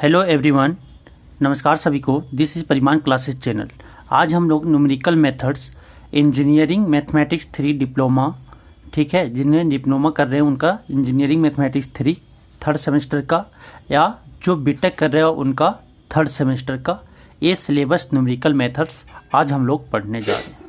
Hello everyone, नमस्कार सभी को। दिस इज़ परिमाण क्लासेस चैनल। आज हम लोग numerical methods engineering mathematics 3 diploma, ठीक है, जिन्हें डिप्लोमा कर रहे हैं उनका इंजीनियरिंग मैथमेटिक्स 3 थर्ड सेमेस्टर का, या जो बीटेक कर रहे हो उनका थर्ड सेमेस्टर का, ये सिलेबस न्यूमेरिकल मेथड्स आज हम लोग पढ़ने जा रहे हैं।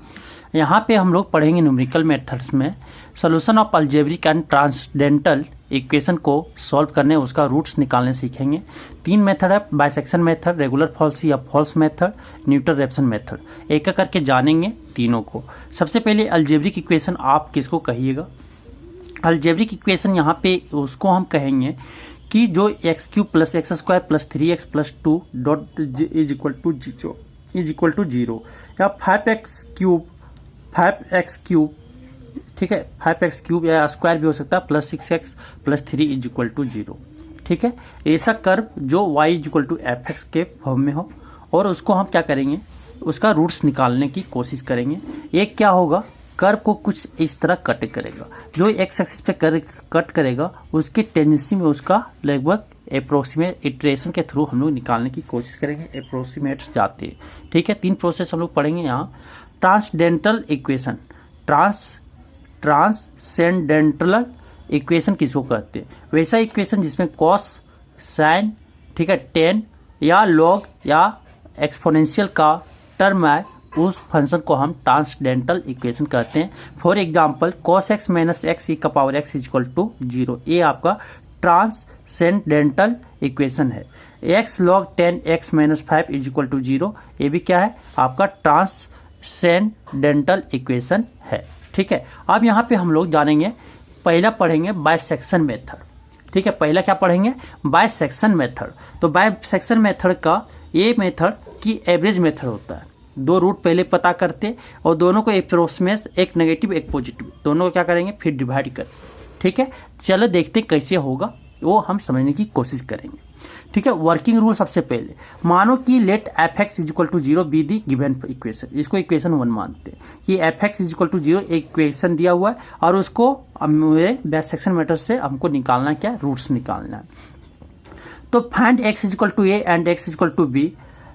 यहाँ पे हम लोग पढ़ेंगे न्यूमेरिकल मेथड्स में solution of algebraic and transcendental equation को सॉल्व करने, उसका रूट्स निकालने सीखेंगे। 3 मेथड है, बाइसेक्शन मेथड, रेगुलर फॉल्स या false method, Newton Raphson method. एक एक करके जानेंगे तीनों को। सबसे पहले अलजेब्रिक इक्वेशन आप किसको कहिएगा? अलजेब्रिक इक्वेशन यहाँ पे उसको हम कहेंगे कि जो x cube plus x square plus 3x plus 2 dot is equal to zero, या 5x क्यूब, ठीक है, 5x क्यूब या स्क्वायर भी हो सकता है, plus 6x plus 3 is equal to zero, ठीक है। ऐसा कर्व जो y is equal to f x के फॉर्म में हो, और उसको हम क्या करेंगे, उसका रूट्स निकालने की कोशिश करेंगे। एक क्या होगा, कर्व को कुछ इस तरह कट करेगा, जो एक्स एक्सिस पे कट करेगा उसके टेंडेंसी में उसका लगभग अप्रोक्सीमेट इटरेशन के थ्रू हम लोग निकालने की कोशिश करेंगे। अप्रोक्सीमेट जाते हैं, ठीक है। 3 प्रोसेस हम लोग पढ़ेंगे यहाँ। ट्रांसडेंटल इक्वेशन, ट्रांससेंडेंटल इक्वेशन किसको कहते हैं? वैसा इक्वेशन जिसमें कॉस, साइन, ठीक है, टेन या लॉग या एक्सपोनेंशियल का टर्म है, उस फंक्शन को हम ट्रांसडेंटल इक्वेशन कहते हैं। For example cos X minus X e का power X is equal to zero, ये आपका ट्रांससेंडेंटल इक्वेशन है। X log 10x minus 5 is equal to zero, ये भी क्या है, आपका ट्रांससेंडेंटल इक्वेशन है, ठीक है। अब यहाँ पे हम लोग जानेंगे, पहला पढ़ेंगे बाइसेक्शन मेथड, ठीक है। पहला क्या पढ़ेंगे, बाइसेक्शन मेथड। तो बाइसेक्शन मेथड का ये मेथड की एवरेज मेथड होता है। 2 रूट पहले पता करते और दोनों को अप्रोक्सीमेट, एक नेगेटिव एक पॉजिटिव, दोनों को क्या करेंगे, फिर डिवाइड कर, ठीक है। चलो देखते कैसे होगा, वो हम समझने की कोशिश करेंगे, ठीक है। वर्किंग रूल सबसे पहले मानो कि let f x is equal to zero be the given equation, इसको इक्वेशन 1 मानते हैं कि f x is equal to zero एक इक्वेशन दिया हुआ है, और उसको बाइसेक्शन मेथड से हमको निकालना क्या, रूट्स निकालना है। तो find x is equal to a and x is equal to b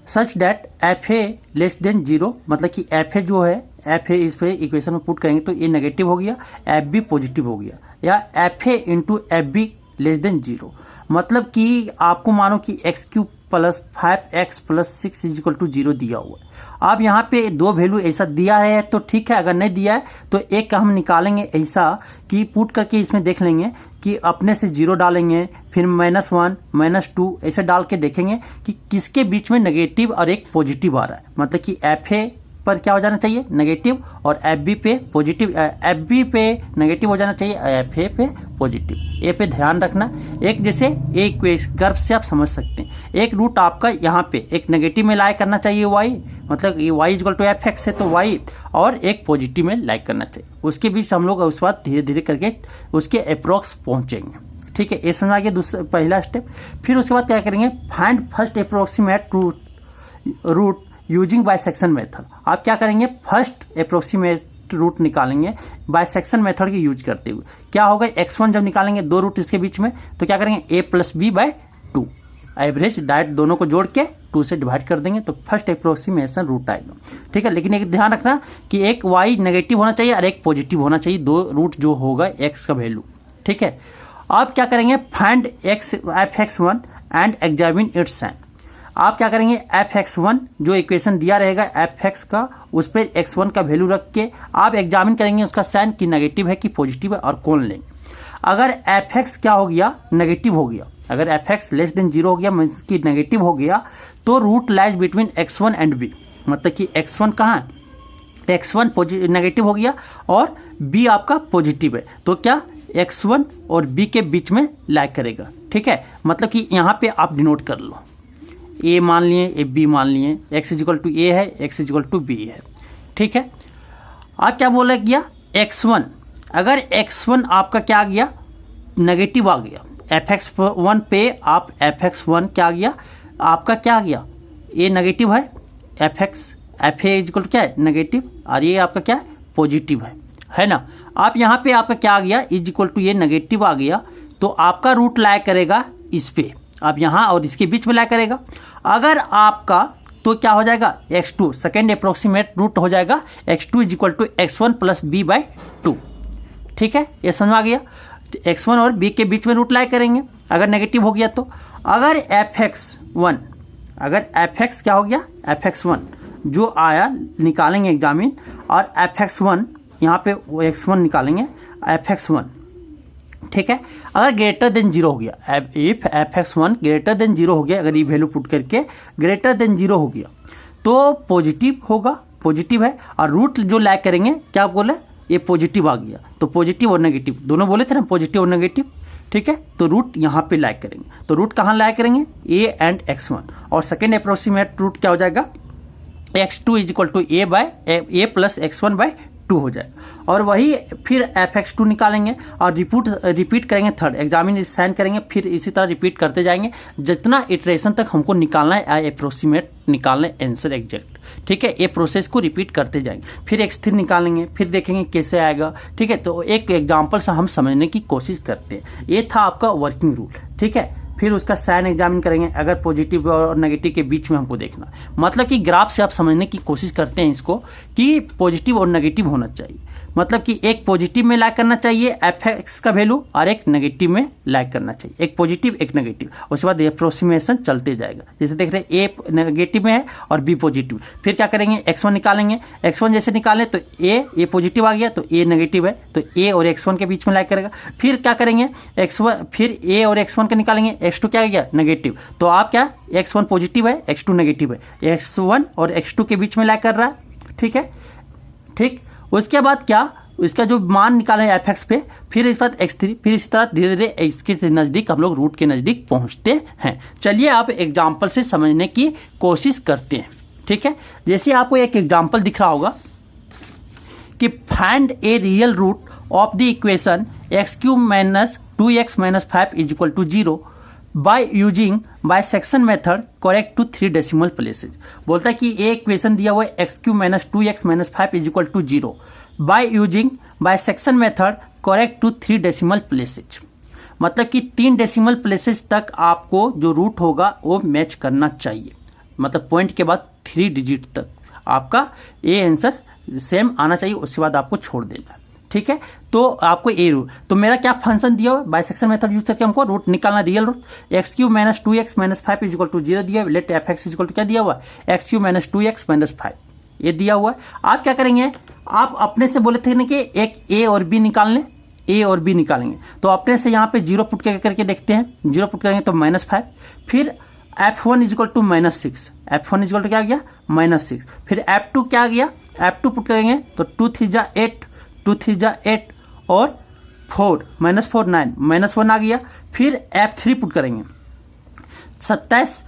such that f a less than zero, मतलब कि एफ ए जो है, एफ ए इस पे इक्वेशन में पुट करेंगे तो ये नेगेटिव हो गया, एफ बी पॉजिटिव हो गया, या f a into f b less than zero, मतलब कि आपको मानो कि x cube plus 5x plus 6 is equal to zero दिया हुआ है। अब यहाँ पे 2 वैल्यू ऐसा दिया है तो ठीक है, अगर नहीं दिया है तो एक का हम निकालेंगे ऐसा कि पुट करके इसमें देख लेंगे कि अपने से 0 डालेंगे, फिर -1 -2 ऐसे डाल के देखेंगे कि किसके बीच में नेगेटिव और एक पॉजिटिव आ रहा है, मतलब कि एफ ए पर क्या हो जाना चाहिए, नेगेटिव, और एफ बी पे पॉजिटिव, एफ बी पे नेगेटिव हो जाना चाहिए, एफ ए पे पॉजिटिव। ए पे ध्यान रखना। एक जैसे एक कर्व से आप समझ सकते हैं, एक रूट आपका यहाँ पे एक नेगेटिव में लाई करना चाहिए y, मतलब ये y equal to f x है तो y, और एक पॉजिटिव में लाई करना चाहिए। उसके बीच हम लोग उस बात धीरे धीरे करके उसके अप्रोक्स पहुंचेंगे, ठीक है। ये समझा गया दूसरा पहला स्टेप। फिर उसके बाद क्या करेंगे, find first approximate root using bisection method. आप क्या करेंगे, फर्स्ट अप्रोक्सीमेट रूट निकालेंगे बाइसेक्शन मेथड की यूज करते हुए। क्या होगा, x1 जब निकालेंगे 2 रूट इसके बीच में, तो क्या करेंगे, a plus b by 2, average direct दोनों को जोड़ के 2 से डिवाइड कर देंगे तो फर्स्ट अप्रोक्सीमेशन रूट आएगा, ठीक है। लेकिन एक ध्यान रखना कि एक y नेगेटिव होना चाहिए और एक पॉजिटिव होना चाहिए, 2 रूट जो होगा x का वैल्यू, ठीक है। अब क्या करेंगे, find f x 1 and examine its sign. आप क्या करेंगे, एफ एक्स 1 जो इक्वेशन दिया रहेगा एफ एक्स का, उस पर x1 का वैल्यू रख के आप एग्जामिन करेंगे उसका साइन कि नेगेटिव है कि पॉजिटिव है, और कौन लेंगे। अगर एफ एक्स क्या हो गया, नेगेटिव हो गया, अगर f x less than zero हो गया, मतलब कि नेगेटिव हो गया, तो root lies between x1 and b, मतलब कि x1 कहाँ है, x1 नेगेटिव हो गया और b आपका पॉजिटिव है, तो क्या x1 और b के बीच में लाई करेगा, ठीक है। मतलब कि यहाँ पे आप डिनोट कर लो, ए मान लिए, ए बी मान लिए, x is equal to a है, x is equal to b है, ठीक है। आप क्या बोला गया, x1, अगर x1 आपका क्या आ गया, नेगेटिव आ गया, fx1 पे आप fx1 क्या आ गया, आपका क्या आ गया, ये नेगेटिव है, f a is equal to क्या है, नेगेटिव, और ये आपका क्या है, पॉजिटिव है ना। आप यहाँ पे आपका क्या आ गया, इज इक्वल टू ये नेगेटिव आ गया, तो आपका रूट लाया करेगा इस पे, अब यहाँ और इसके बीच में ला करेगा। अगर आपका तो क्या हो जाएगा x2 सेकेंड अप्रोक्सीमेट रूट हो जाएगा x2 is equal to x1 plus b by 2। ठीक है, ये समझ में आ गया। x1 और b के बीच में रूट लाए करेंगे अगर नेगेटिव हो गया तो। अगर fx1 अगर fx क्या हो गया fx1 जो आया निकालेंगे एग्जामिन, और fx1 यहाँ पे x1 निकालेंगे fx1। ठीक है, अगर ग्रेटर देन 0 हो गया, इफ fx1 ग्रेटर देन 0 हो गया, अगर ये वैल्यू पुट करके ग्रेटर देन 0 हो गया तो पॉजिटिव होगा, पॉजिटिव है। और रूट जो लैग करेंगे क्या बोले, ये पॉजिटिव आ गया तो पॉजिटिव और नेगेटिव दोनों बोले थे ना, पॉजिटिव और नेगेटिव। ठीक है, तो रूट यहाँ पे लैग करेंगे, तो रूट कहाँ लैग करेंगे a एंड x1, और सेकेंड अप्रोक्सीमेट रूट क्या हो जाएगा x2 is equal to a plus x1 by 2 हो जाए। और वही फिर fx2 निकालेंगे और रिपीट करेंगे, थर्ड एग्जामिन साइन करेंगे, फिर इसी तरह रिपीट करते जाएंगे जितना इटरेशन तक हमको निकालना है अप्रोक्सीमेट निकालना है आंसर एग्जैक्ट। ठीक है, ये प्रोसेस को रिपीट करते जाएंगे, फिर x3 निकालेंगे, फिर देखेंगे कैसे आएगा। ठीक है, तो एक एग्जाम्पल से हम समझने की कोशिश करते हैं। ये था आपका वर्किंग रूल। ठीक है, फिर उसका साइन एग्जामिन करेंगे, अगर पॉजिटिव और नेगेटिव के बीच में हमको देखना, मतलब कि ग्राफ से आप समझने की कोशिश करते हैं इसको कि पॉजिटिव और नेगेटिव होना चाहिए, मतलब कि एक पॉजिटिव में लैग करना चाहिए fx का वैल्यू और एक नेगेटिव में लैग करना चाहिए, एक पॉजिटिव एक नेगेटिव। उसके बाद अप्रोक्सीमेशन चलते जाएगा, जैसे देख रहे हैं a नेगेटिव में है और b पॉजिटिव। फिर क्या करेंगे x1 निकालेंगे, x1 जैसे निकालें तो a पॉजिटिव आ गया तो a नेगेटिव है, तो a और x1 के बीच में लैग करेगा। फिर क्या करेंगे x1, फिर a और x1 का निकालेंगे, x2 क्या आ गया नेगेटिव, तो आप क्या x1 पॉजिटिव है x2 नेगेटिव है, x1 और x2 के बीच में लैग कर रहा है। ठीक है, ठीक, उसके बाद क्या इसका जो मान निकाले fx पे, फिर इस बात x3, फिर इसी तरह धीरे धीरे इसके नजदीक हम लोग रूट के नजदीक पहुंचते हैं। चलिए आप एग्जाम्पल से समझने की कोशिश करते हैं। ठीक है, जैसे आपको एक एग्जाम्पल दिख रहा होगा कि find a real root of the equation x³ minus 2x minus 5 is equal to 0 by using bisection method correct to 3 decimal places. बोलता है कि ये इक्वेशन दिया हुआ है x³ minus 2x minus 5 is equal to 0 by using bisection method correct to 3 decimal places, मतलब कि 3 decimal places तक आपको जो रूट होगा वो मैच करना चाहिए, मतलब पॉइंट के बाद 3 डिजिट तक आपका ये आंसर सेम आना चाहिए, उसके बाद आपको छोड़ देना है। ठीक है, तो आपको ए रूट, तो मेरा क्या फंक्शन दिया हुआ है बाइसेक्शन मेथड यूज करके हमको रूट निकालना, real root x³ minus 2x minus 5 is equal to 0 दिया है। Let fx is equal to क्या दिया हुआ है x³ माइनस 2x माइनस 5, ये दिया हुआ है। आप क्या करेंगे, आप अपने से बोले थे ना कि एक a और b निकाल लें, a और b निकालेंगे, तो अपने से यहाँ पे 0 पुट करके देखते हैं, 0 पुट करेंगे तो -5, फिर f1 is equal to -6, f1 is equal to क्या आ गया -6, फिर f2 क्या आ गया, f2 पुट करेंगे तो 2 3 जा 8, 2 3 जा 8 और 4 -4 9 -1 आ गया। फिर f3 पुट करेंगे 27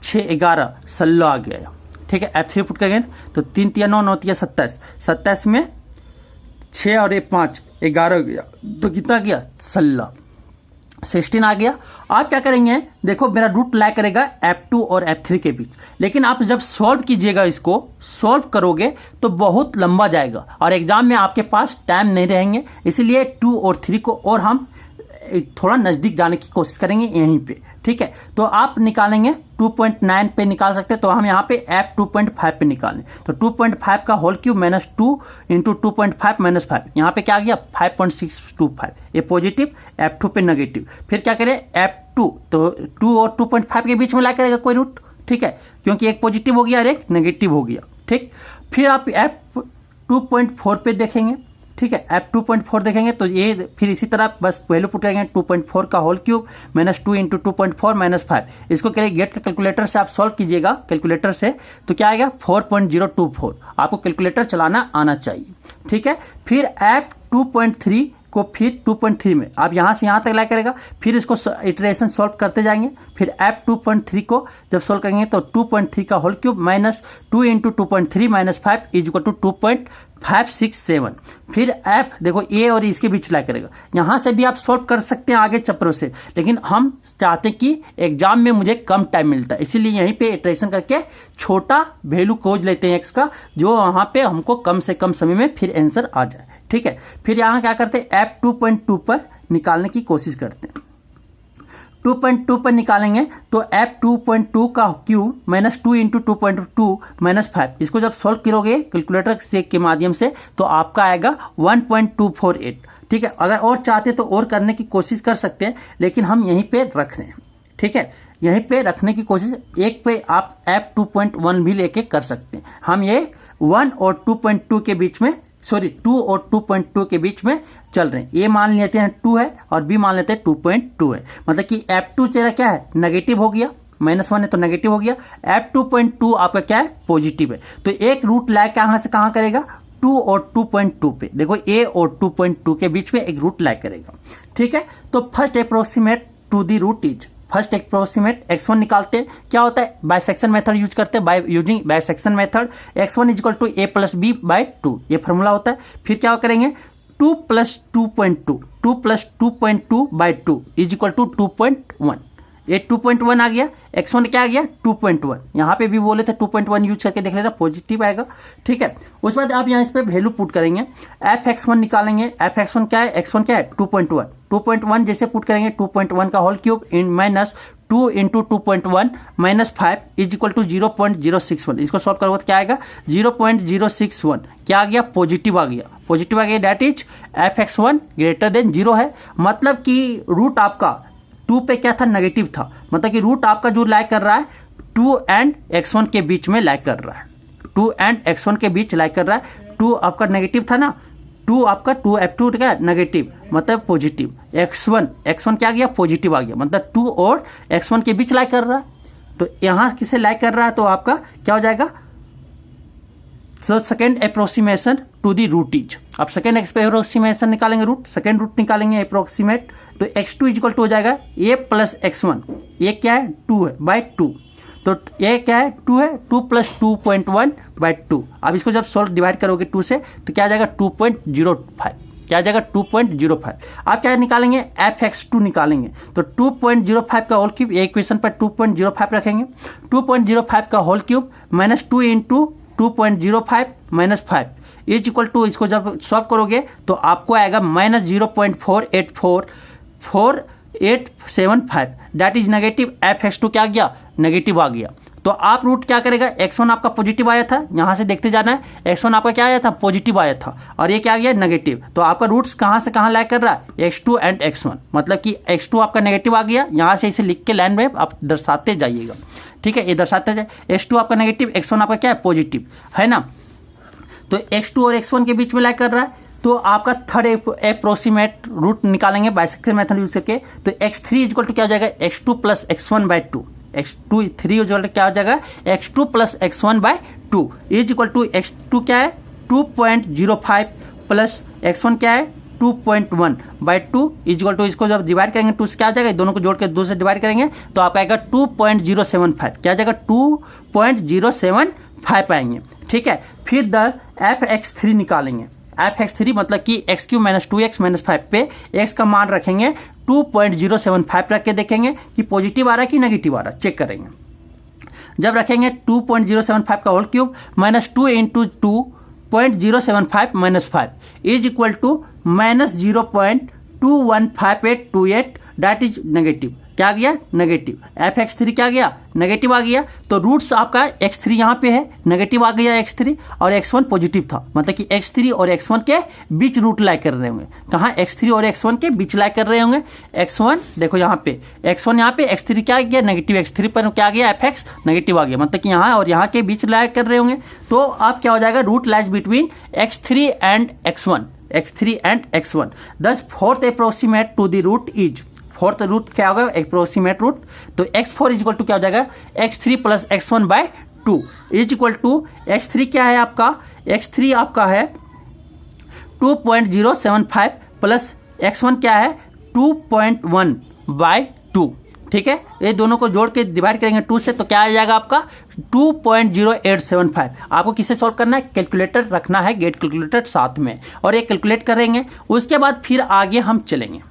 6 11 16 आ गया। ठीक है, f3 पुट करेंगे तो 3 3 9 9 27, 27 में 6 और 1 5 11 गया, तो कितना गया 16 आ गया। आप क्या करेंगे, देखो मेरा रूट लैग करेगा f2 और f3 के बीच, लेकिन आप जब सॉल्व कीजिएगा, इसको सॉल्व करोगे तो बहुत लंबा जाएगा और एग्जाम में आपके पास टाइम नहीं रहेंगे, इसलिए 2 और 3 को और हम थोड़ा नजदीक जाने की कोशिश करेंगे यहीं पे। ठीक है, तो आप निकालेंगे 2.9 पे निकाल सकते हैं, तो हम यहाँ पे f 2.5 पे निकालें, तो 2.5 का whole cube minus 2 into 2.5 minus 5, यहाँ पे क्या आ गया 5.625, ये पॉजिटिव, f2 पे नेगेटिव। फिर क्या करें f2, तो 2 और 2.5 के बीच में ला करेगा कोई रूट। ठीक है, क्योंकि एक पॉजिटिव हो गया और एक नेगेटिव हो गया। ठीक, फिर आप f 2.4 पे देखेंगे। ठीक है, f 2.4 देखेंगे तो ये फिर इसी तरह बस वैल्यू पुट करेंगे 2.4 का whole cube minus 2 into 2.4 minus 5, इसको करेंगे गेट का कैलकुलेटर से आप सॉल्व कीजिएगा कैलकुलेटर से, तो क्या आएगा 4.024, आपको कैलकुलेटर चलाना आना चाहिए। ठीक है, फिर f 2.3 को फिर 2.3 में आप यहां से यहां तक ला करेगा, फिर इसको इटरेशन सॉल्व करते जाएंगे, फिर f 2.3 को जब सॉल्व करेंगे तो 2.3 का whole cube minus 2 into 2.3 minus 5 is equal to 2.567। फिर f देखो a और इसके बीच ला करेगा, यहां से भी आप सॉल्व कर सकते हैं आगे चैप्टरों से, लेकिन हम चाहते हैं कि एग्जाम में मुझे कम टाइम मिलता है, इसीलिए यहीं पे इटरेशन करके छोटा वैल्यू खोज लेते हैं x का, जो वहां पे हमको कम से कम समय में फिर आंसर आ जाए। ठीक है, फिर यहां क्या करते हैं f 2.2 पर निकालने की कोशिश करते हैं। 2.2 पर निकालेंगे तो f 2.2 का क्यूब माइनस 2 इंटू 2.2 माइनस 5, इसको जब सॉल्व करोगे कैलकुलेटर से के माध्यम से तो आपका आएगा 1.248। ठीक है, अगर और चाहते तो और करने की कोशिश कर सकते हैं, लेकिन हम यहीं पे रख रहे हैं। ठीक है, यहीं पे रखने की कोशिश, एक पे आप f 2.1 भी लेके कर सकते हैं। हम ये 1 और 2.2 के बीच में, सॉरी 2 और 2.2 के बीच में चल रहे हैं। ये मान लेते हैं 2 है और बी मान लेते हैं 2.2 है, मतलब कि f2 चेहरा क्या है, नेगेटिव हो गया, -1 है तो नेगेटिव हो गया। f 2.2 आपका क्या है, पॉजिटिव है। तो एक रूट लाए कहां से कहां करेगा, 2 और 2.2 पे। देखो a और 2.2 के बीच में एक रूट लाए करेगा। ठीक है, तो first approximate to the root is, first approximate x1 निकालते हैं। क्या होता है, बाइसेक्शन मेथड यूज करते हैं, by using bisection method x1 is equal to a plus b by 2, ये फॉर्मूला होता है। फिर क्या करेंगे, 2 plus 2.2, 2 plus 2.2 by 2 is equal to 2.1। ये 2.1 आ गया, x1 क्या आ गया 2.1। यहाँ पे भी बोले थे 2.1 यूज करके देख लेना, पॉजिटिव आएगा। ठीक है, उसके बाद आप यहाँ इस पे वैल्यू पुट करेंगे, f(x1) निकालेंगे। f(x1) क्या है, x1 क्या है 2.1, 2.1 जैसे पुट करेंगे 2.1 का whole cube in minus 2 into 2.1 minus 5 is equal to 0.061। इसको सॉल्व करोगे तो क्या आएगा 0.061, क्या आ गया, पॉजिटिव आ गया, पॉजिटिव आ गया। That is f(x1) greater than 0 है, मतलब कि रूट आपका 2 पे क्या था, नेगेटिव था, मतलब कि रूट आपका जो लाइक कर रहा है 2 एंड x1 के बीच में लाइक कर रहा है, 2 एंड x1 के बीच लाइक कर रहा है। 2 आपका नेगेटिव था ना, 2 आपका 2f2 क्या नेगेटिव मतलब पॉजिटिव, x1 क्या आ गया, पॉजिटिव आ गया, मतलब 2 और x1 के बीच लाइक कर रहा है। तो यहां किसे लाइक कर रहा है, तो आपका क्या हो जाएगा, so second approximation to the root is. अब सेकेंड अप्रोक्सीमेशन निकालेंगे, रूट सेकेंड रूट निकालेंगे अप्रोक्सीमेट, तो x2 इक्वल टू हो जाएगा a प्लस x1, ये क्या है 2 है बाय 2, तो ये क्या है 2 है, 2 प्लस 2.1 बाय 2। अब इसको जब सोल्व डिवाइड करोगे 2 से तो क्या आ जाएगा 2.05, क्या आ जाएगा 2.05। आप क्या निकालेंगे, f(x2) निकालेंगे, तो 2.05 का होल क्यूब, ये इक्वेशन पर 2.05 रखेंगे, 2.05 का whole cube minus 2 into 2.05 minus 5 is equal to, इसको जब सॉल्व करोगे तो आपको आएगा minus 0.484875, that is negative. f(x2) क्या आ गया, नेगेटिव आ गया। तो आप रूट क्या करेगा, x1 आपका पॉजिटिव आया था, यहां से देखते जाना है, x1 आपका क्या आया था, पॉजिटिव आया था, और ये क्या आ गया नेगेटिव। तो आपका रूट्स कहां से कहां लाइक कर रहा है, x2 एंड x1, मतलब कि x2 आपका नेगेटिव आ गया, यहां से इसे लिख के लाइन में आप दर्शाते जाइएगा। ठीक है, ये दर्शाते जाए, x2 आपका नेगेटिव, x1 आपका क्या है पॉजिटिव, है ना। तो x2 और x1 के बीच में लाइक कर रहा है, तो आपका थर्ड अप्रोक्सीमेट रूट निकालेंगे बाइसेक्शन मेथड यूज करके, तो x3 इक्वल टू क्या हो जाएगा, x2 plus x1 by 2, x2 3 equal क्या हो जाएगा, x2 plus x1 by 2 is equal to, x2 क्या है 2.05 प्लस x1 क्या है 2.1 बाय 2 इज इक्वल टू, इसको जब डिवाइड करेंगे 2 से क्या आ जाएगा, दोनों को जोड़ के 2 से डिवाइड करेंगे तो आपका आएगा 2.075, क्या आ जाएगा 2.075 आएंगे। ठीक है, फिर द f(x3) निकालेंगे, f(x3) मतलब कि x³ माइनस 2x माइनस 5 पे x का मान रखेंगे 2.075 रख के देखेंगे कि पॉजिटिव आ रहा है कि नेगेटिव आ रहा है, चेक करेंगे। जब रखेंगे 2.075 का whole cube minus 2 into 2.075 minus 5 is equal to minus 0.215828, that is negative, क्या आ गया नेगेटिव। f(x3) क्या आ गया, नेगेटिव आ गया। तो रूट्स आपका x3 यहाँ पे है, नेगेटिव आ गया x3, और x1 पॉजिटिव था, मतलब कि x3 और x1 के बीच रूट लाइक कर रहे होंगे। कहाँ, x3 और x1 के बीच लाइक कर रहे होंगे। x1 देखो यहाँ पे, x1 यहाँ पे, x3 क्या आ गया नेगेटिव, x3 पर क्या आ गया f(x) नेगेटिव आ गया, मतलब कि यहाँ और यहाँ के बीच लाइक कर रहे होंगे। तो आप क्या हो जाएगा, root lies between x3 and x1, x3 and x1। Thus fourth approximate to the root is, fourth root क्या होगा, अप्रोक्सीमेट रूट, तो x4 इज इक्वल टू क्या हो जाएगा, x3 plus x1 by 2 is equal to, x3 क्या है आपका, x3 आपका है 2.075 प्लस x1 क्या है 2.1 बाय 2। ठीक है, ये दोनों को जोड़ के डिवाइड करेंगे 2 से, तो क्या आ जाएगा आपका 2.0875। आपको किसे सॉल्व करना है, कैलकुलेटर रखना है, गेट कैलकुलेटर साथ में, और ये कैलकुलेट करेंगे। उसके बाद फिर आगे हम चलेंगे।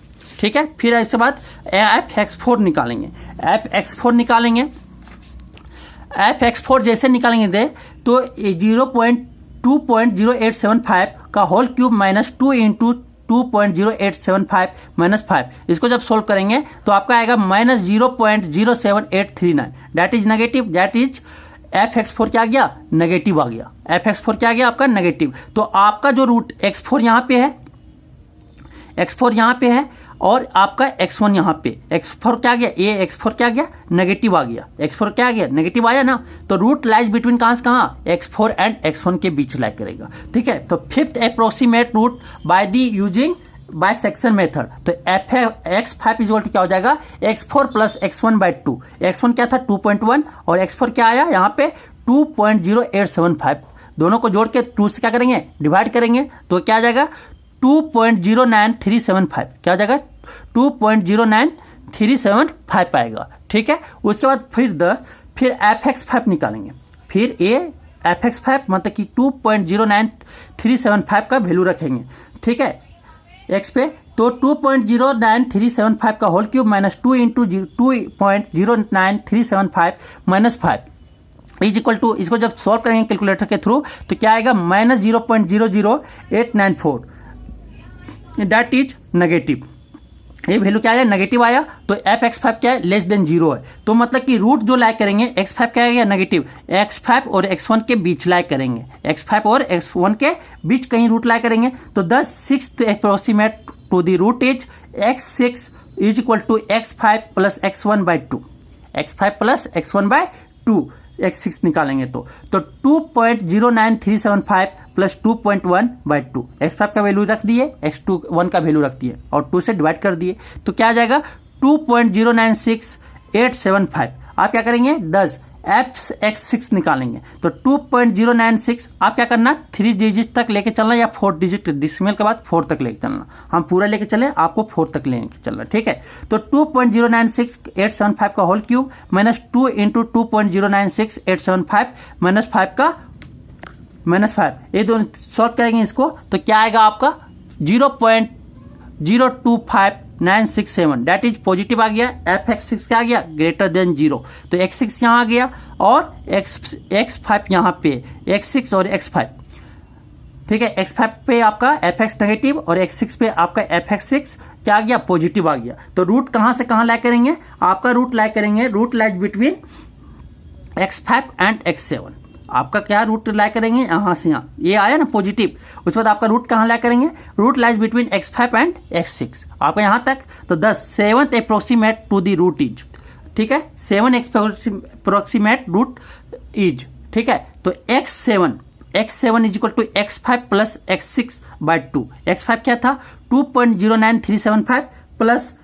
ठीक है, फिर इसके बाद f(x4) निकालेंगे, f(x4) निकालेंगे। f(x4) जैसे निकालेंगे दे तो 2.0875 का whole cube minus 2 into 2.0875 minus 5, इसको जब सोल्व करेंगे तो आपका आएगा minus 0.07839, that is negative, that is f(x4) क्या आ गया, नेगेटिव आ गया। f(x4) क्या आ गया आपका, नेगेटिव। तो आपका जो रूट x4 यहां पे है, x4 यहां पे है और आपका x1 यहां पे, x4 क्या आ गया, ये x4 क्या आ गया, नेगेटिव आ गया। x4 क्या आ गया, नेगेटिव आया ना। तो रूट लाइज बिटवीन कहां से कहां, x4 एंड x1 के बीच लाई करेगा, ठीक है। तो fifth approximate root by the using bisection method, तो x5 इज इक्वल टू क्या हो जाएगा, x4 प्लस x1/2। x1 क्या था 2.1 और x4 क्या आया यहाँ पे 2.0875, दोनों को जोड़ के 2 से क्या करेंगे, डिवाइड करेंगे, तो क्या आ जाएगा 2.09375, क्या हो जाएगा 2.09375 आएगा, ठीक है। उसके बाद फिर f(x5) निकालेंगे, फिर ये f(x5) मतलब कि 2.09375 का वैल्यू रखेंगे, ठीक है, x पे। तो 2.09375 का whole cube minus 2 into 2.09375 minus 5 is equal to, इसको जब सॉल्व करेंगे कैलकुलेटर के थ्रू तो क्या आएगा माइनस 0.00894, दैट इज नेगेटिव। ये वैल्यू क्या आया, नेगेटिव आया। तो f(x5) क्या है, लेस देन 0 है। तो मतलब कि रूट जो लाई करेंगे x5 क्या आएगा, नेगेटिव, x5 और x1 के बीच लाई करेंगे, x5 और x1 के बीच कहीं रूट लाई करेंगे। तो 6th approximate to the root is x6 is equal to x5 plus x1/2, x5 plus x1/2, x6 निकालेंगे तो 2.09375 प्लस 2.1/2, x5 का वैल्यू रख दिए, x1 का वैल्यू रख दिए और 2 से डिवाइड कर दिए, तो क्या आ जाएगा 2.096875। आप क्या करेंगे 10 f(x6) निकालेंगे, तो 2.096 आप क्या करना 3 डिजिट तक लेके चलना या 4 डिजिट डिसिमल के बाद 4 तक लेके चलना, हम पूरा लेके चले आपको 4 तक लेके चलना, ठीक है। तो 2.096875 का whole cube minus 2 into 2.09685 minus 5 का माइनस 5, ये दोनों सॉल्व करेंगे इसको तो क्या आएगा आपका 0.025967, दैट इज पॉजिटिव आ गया। f(x6) क्या आ गया, ग्रेटर देन 0, तो x6 यहां आ गया और x5 यहां पे, x6 और x5, ठीक है। x5 पे आपका f(x) नेगेटिव और x6 पे आपका f(x6) क्या आ गया, पॉजिटिव आ गया। तो रूट कहां से कहां लाई करेंगे, आपका रूट लाई करेंगे, root lies between x5 and x7, आपका क्या रूट लाई करेंगे यहां से यहां, ये आया ना पॉजिटिव, उसके बाद आपका रूट कहां लाई करेंगे, root lies between x5 and x6, आपका यहां तक। तो 7th approximate to the root is, ठीक है, 7 अप्रोक्सीमेट रूट इज, ठीक है। तो x7 is equal to x5 plus x6/2, x5 क्या था 2.09375 प्लस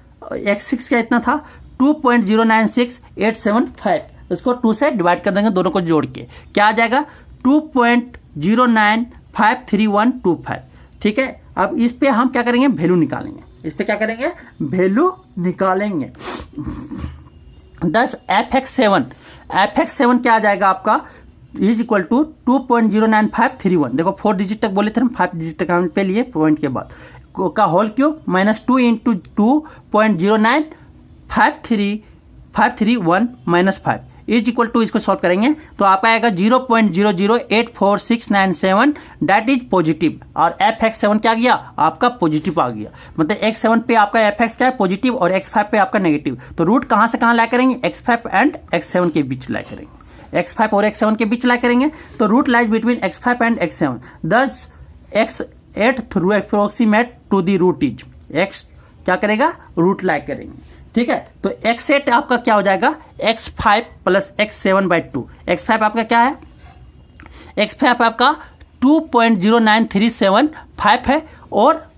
x6 क्या इतना था 2.096875, इसको 2 से डिवाइड कर देंगे दोनों को जोड़ के, क्या आ जाएगा 2.0953125, ठीक है। अब इस पे हम क्या करेंगे, वैल्यू निकालेंगे, इस पे क्या करेंगे, वैल्यू निकालेंगे। 10 f(x7) क्या आ जाएगा आपका इज इक्वल टू 2.09531, देखो 4 डिजिट तक बोले थे हम, 5 डिजिट तक हम पे लिए पॉइंट के बाद का whole cube minus 2 into 2.09531 minus 5 is equal to, इसको सॉल्व करेंगे तो आपका आएगा 0.0084697, दैट इज पॉजिटिव। और f(x7) क्या आ गया आपका पॉजिटिव आ गया, मतलब x7 पे आपका f(x) क्या है पॉजिटिव और x5 पे आपका नेगेटिव। तो रूट कहां से कहां लाई करेंगे, x5 एंड x7 के बीच लाई करेंगे, x5 और x7 के बीच लाई करेंगे। तो root lies between x5 and x7, 10 x8 through approximate to the root is, x क्या करेगा रूट लाई करेंगे, ठीक है। तो x8 आपका क्या हो जाएगा x5 प्लस x7/2, x5 आपका क्या है, x5 आपका 2.09375 है और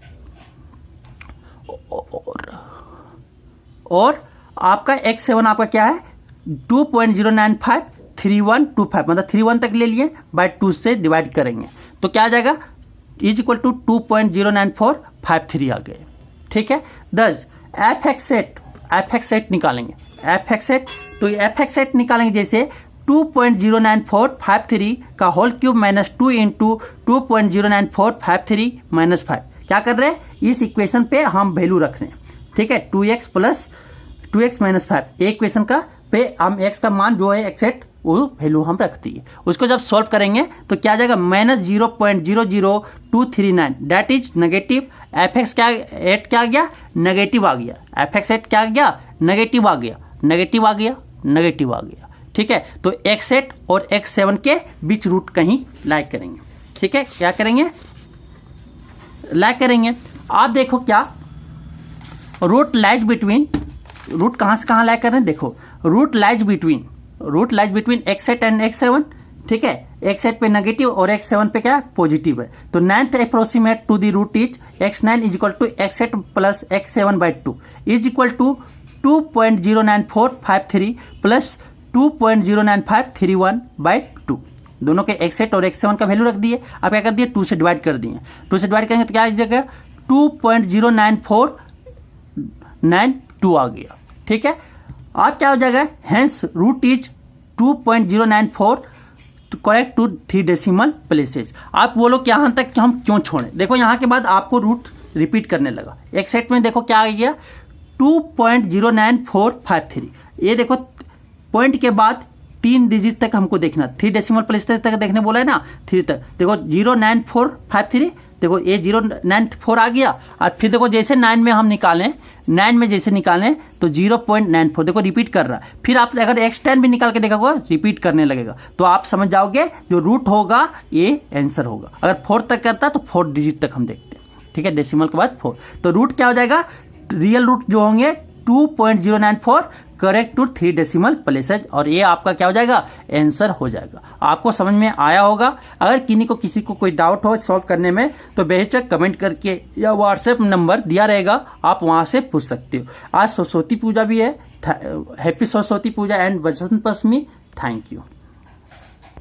आपका x7 आपका क्या है 2.0953125, मतलब 31 तक ले लिए बाय 2 से डिवाइड करेंगे तो क्या आ जाएगा इज इक्वल टू 2.09453 आ गए, ठीक है। 10 f(x8) निकालेंगे, f(x8) तो f(x8) निकालेंगे जैसे 2.09453 का whole cube minus 2 into 2.09453 minus 5, क्या कर रहे हैं इस इक्वेशन पे हम वैल्यू रख रहे हैं, ठीक है। 2x माइनस 5 एक इक्वेशन का पे हम x का मान जो है x8 वो वैल्यू हम रख दिए। उसको जब सॉल्व करेंगे तो क्या आ जाएगा, -0.00239 दैट इज नेगेटिव। fx क्या 8 क्या आ गया, नेगेटिव आ गया। fx 8 क्या आ गया, नेगेटिव आ गया, नेगेटिव आ गया, नेगेटिव आ गया। ठीक है, तो x8 और x7 के बीच रूट कहीं लाइक करेंगे। ठीक है, क्या करेंगे, लाइक करेंगे। आप देखो क्या रूट लाइज बिटवीन, रूट कहां से कहां लाइक कर रहे हैं, देखो root lies between x8 and x7। ठीक है, x8 पे नेगेटिव और x7 पे क्या पॉजिटिव है। तो 9th approximate to the root is x9 is equal to x8 plus x7/2 is equal to 2.09453 plus 2.09531/2। दोनों के x8 और x7 का वैल्यू रख दिए। अब क्या कर दिए, 2 से डिवाइड कर दिए। 2 से डिवाइड करेंगे तो क्या आ जाएगा, 2.09492 आ गया। ठीक है, आज क्या हो जाएगा, hence root is 2.094 correct to 3 decimal places. आप बोलो कि यहां तक हम क्यों छोड़े, देखो यहां के बाद आपको रूट रिपीट करने लगा। x8 में देखो क्या आ गया, 2.09453। ये देखो पॉइंट के बाद 3 डिजिट तक हमको देखना, 3 डेसिमल प्लेस तक देखने बोला है ना, 3 तक। देखो 09453, देखो ये 094 आ गया। और फिर देखो जैसे 9 में हम निकालें, 9 में जैसे निकालें तो 0.94 देखो रिपीट कर रहा है। फिर आप अगर x10 भी निकाल के देखोगे रिपीट करने लगेगा, तो आप समझ जाओगे जो रूट होगा ये आंसर होगा। अगर 4 तक करता तो 4 डिजिट तक हम देखते हैं। ठीक है, डेसिमल के बाद 4, तो रूट क्या हो जाएगा, रियल रूट जो होंगे 2.094 करेक्ट टू 3 डेसिमल प्लेसेज, और ये आपका क्या हो जाएगा, आंसर हो जाएगा। आपको समझ में आया होगा। अगर किसी को कोई डाउट हो सॉल्व करने में तो बेहिचक कमेंट करके या व्हाट्सएप नंबर दिया रहेगा, आप वहां से पूछ सकते हो। आज सरस्वती पूजा भी है, happy Saraswati puja and Basant Panchami. Thank you.